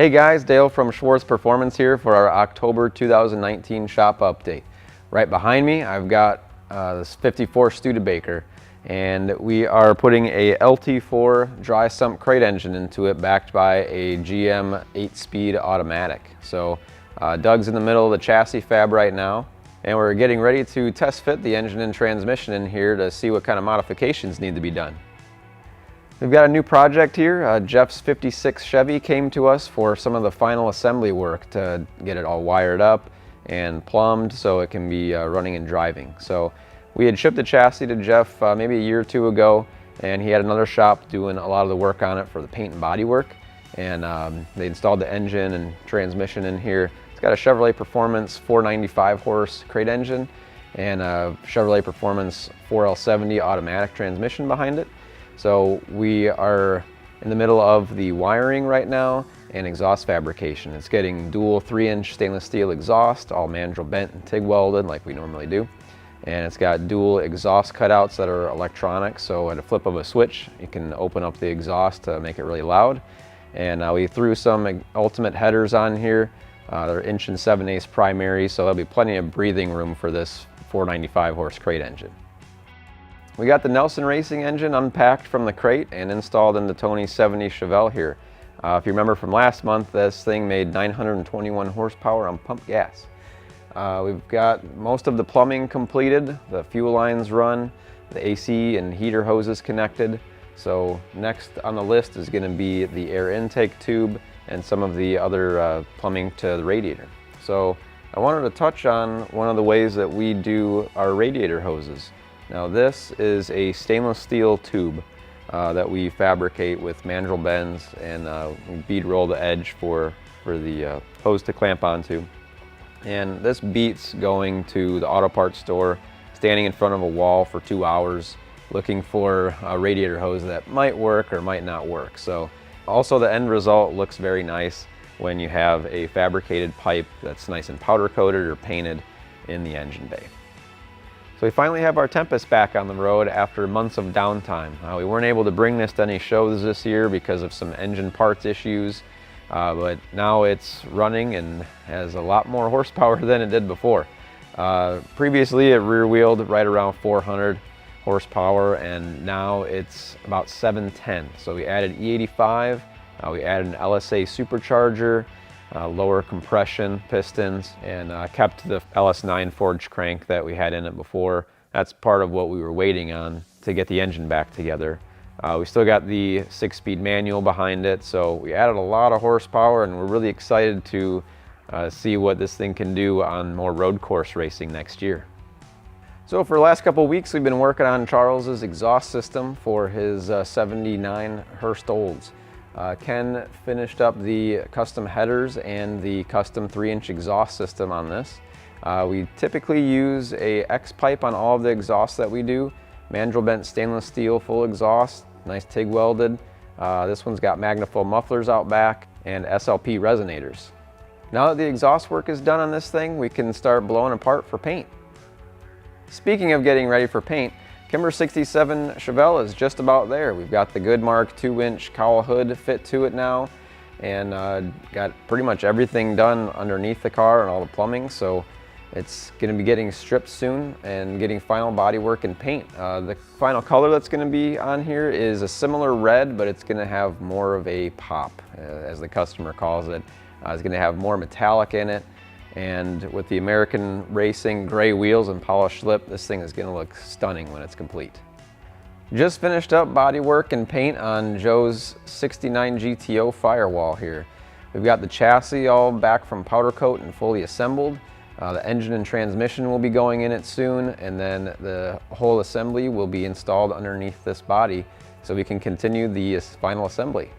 Hey guys, Dale from Schwartz Performance here for our October 2019 shop update. Right behind me, I've got this 54 Studebaker, and we are putting a LT4 dry sump crate engine into it, backed by a GM 8-speed automatic. So Doug's in the middle of the chassis fab right now, and we're getting ready to test fit the engine and transmission in here to see what kind of modifications need to be done. We've got a new project here. Jeff's 56 Chevy came to us for some of the final assembly work to get it all wired up and plumbed so it can be running and driving. So we had shipped the chassis to Jeff maybe a year or two ago, and he had another shop doing a lot of the work on it for the paint and body work. And they installed the engine and transmission in here. It's got a Chevrolet Performance 495 horse crate engine and a Chevrolet Performance 4L70 automatic transmission behind it. So we are in the middle of the wiring right now and exhaust fabrication. It's getting dual 3-inch stainless steel exhaust, all mandrel bent and TIG welded like we normally do. And it's got dual exhaust cutouts that are electronic, so at a flip of a switch you can open up the exhaust to make it really loud. And we threw some ultimate headers on here. They're 1 7/8" primary, so there'll be plenty of breathing room for this 495 horse crate engine. We got the Nelson Racing engine unpacked from the crate and installed in the Tony 70 Chevelle here. If you remember from last month, this thing made 921 horsepower on pump gas. We've got most of the plumbing completed, the fuel lines run, the AC and heater hoses connected. So next on the list is going to be the air intake tube and some of the other plumbing to the radiator. So I wanted to touch on one of the ways that we do our radiator hoses. Now this is a stainless steel tube that we fabricate with mandrel bends, and we bead roll the edge for the hose to clamp onto. And this beats going to the auto parts store, standing in front of a wall for 2 hours looking for a radiator hose that might work or might not work. So also the end result looks very nice when you have a fabricated pipe that's nice and powder coated or painted in the engine bay. So we finally have our Tempest back on the road after months of downtime. We weren't able to bring this to any shows this year because of some engine parts issues, but now it's running and has a lot more horsepower than it did before. Previously it rear-wheeled right around 400 horsepower, and now it's about 710. So we added E85, we added an LSA supercharger, lower compression pistons, and kept the LS9 forged crank that we had in it before. That's part of what we were waiting on to get the engine back together. We still got the 6-speed manual behind it, so we added a lot of horsepower, and we're really excited to see what this thing can do on more road course racing next year. So for the last couple of weeks we've been working on Charles's exhaust system for his 79 Hurst Olds. Ken finished up the custom headers and the custom 3-inch exhaust system on this. We typically use a X-pipe on all of the exhausts that we do. Mandrel bent stainless steel full exhaust, nice TIG welded. This one's got Magnafold mufflers out back and SLP resonators. Now that the exhaust work is done on this thing, we can start blowing apart for paint. Speaking of getting ready for paint, Kimber 67 Chevelle is just about there. We've got the Goodmark 2-inch cowl hood fit to it now, and got pretty much everything done underneath the car and all the plumbing, so it's going to be getting stripped soon and getting final body work and paint. The final color that's going to be on here is a similar red, but it's going to have more of a pop, as the customer calls it. It's going to have more metallic in it. And with the American Racing gray wheels and polished lip, this thing is going to look stunning when it's complete. Just finished up body work and paint on Joe's 69 GTO Firewall here. We've got the chassis all back from powder coat and fully assembled. The engine and transmission will be going in it soon, and then the whole assembly will be installed underneath this body so we can continue the final assembly.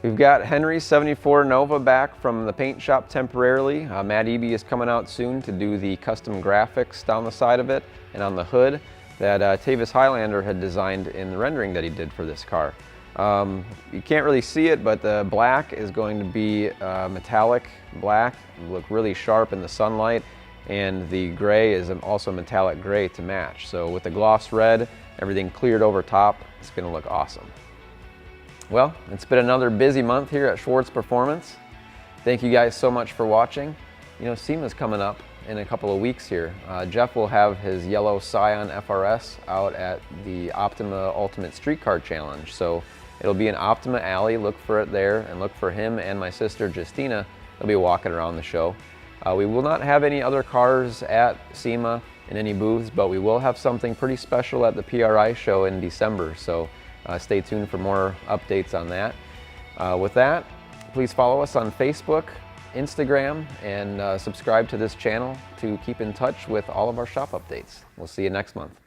We've got Henry's 74 Nova back from the paint shop temporarily. Matt Eby is coming out soon to do the custom graphics down the side of it and on the hood that Tavis Highlander had designed in the rendering that he did for this car. You can't really see it, but the black is going to be metallic black, look really sharp in the sunlight, and the gray is also metallic gray to match. So with the gloss red, everything cleared over top, it's going to look awesome. Well, it's been another busy month here at Schwartz Performance. Thank you guys so much for watching. You know, SEMA's coming up in a couple of weeks here. Jeff will have his yellow Scion FRS out at the Optima Ultimate Street Car Challenge. So it'll be in Optima Alley. Look for it there, and look for him and my sister Justina. They'll be walking around the show. We will not have any other cars at SEMA in any booths, but we will have something pretty special at the PRI show in December. So stay tuned for more updates on that. With that, please follow us on Facebook, Instagram, and subscribe to this channel to keep in touch with all of our shop updates. We'll see you next month.